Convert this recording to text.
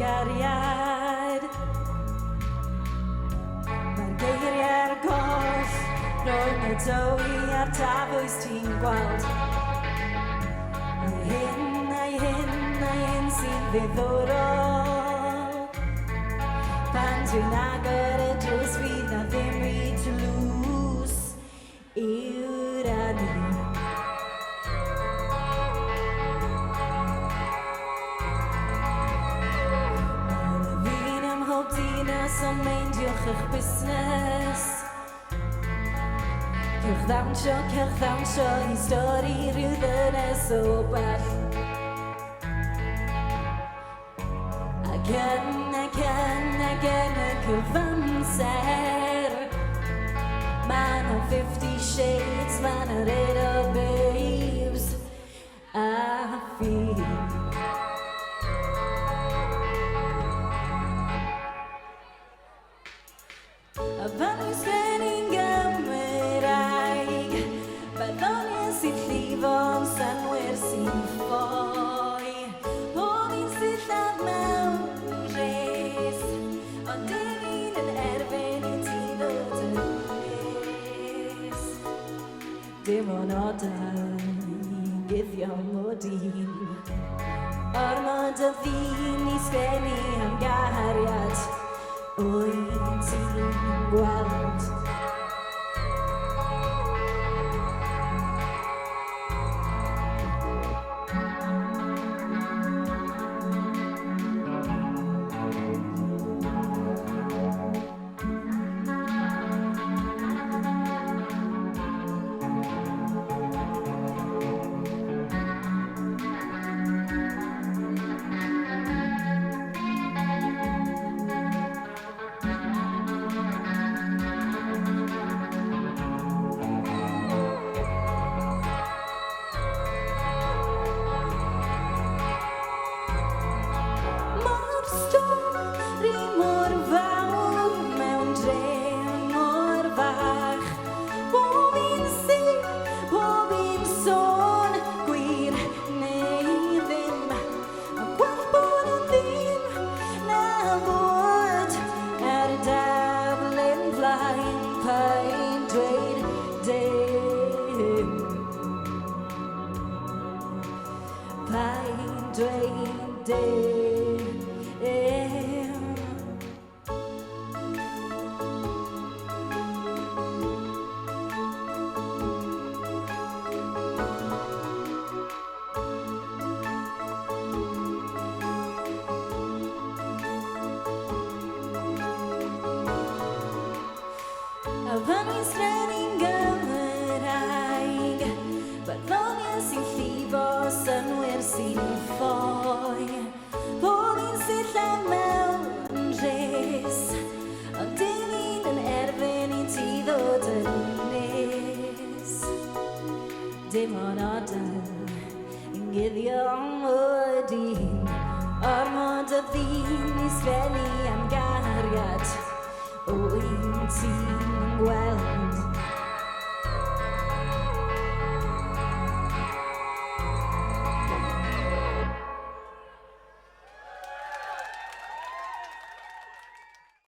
gariad. Mae'r geiriau'r goll rhwng y dywi a'r tafwys ti'n gweld. A'i hyn sy'n ddiddorol. Pan dwi'n agor y drws fydd na ddim byd tlws i'w rannu. Yn meindiwch eich busnes. Cewch ddawnsio i stori rhyw ddynes o bell. Ac yn y cyfamser ma' 'na 50 shades, ma' 'na red o babes a fi. Pan wy'n sgwennu'n Gymraeg, barddoniaeth sy'n llifo sanwyr sy'n ffoi. Pob un sy'n lladd mewn res, ond dim un yn erbyn i ti ddod yn nes. Dim ond odau i guddio mod un, ormod o ddyn i sgwennu am gariad. Wyt ti'n gweld? Pan wy'n sgwennu'n Gymraeg, barddoniaeth sy'n llifo synwyr sy'n ffoi. Pob un sy'n lladd mewn res, ond dim un yn erbyn i ti ddod yn nes. Dim ond odau yn guddio mod un, ormod o ddyn i sgwennu am gariad. Wyt ti'n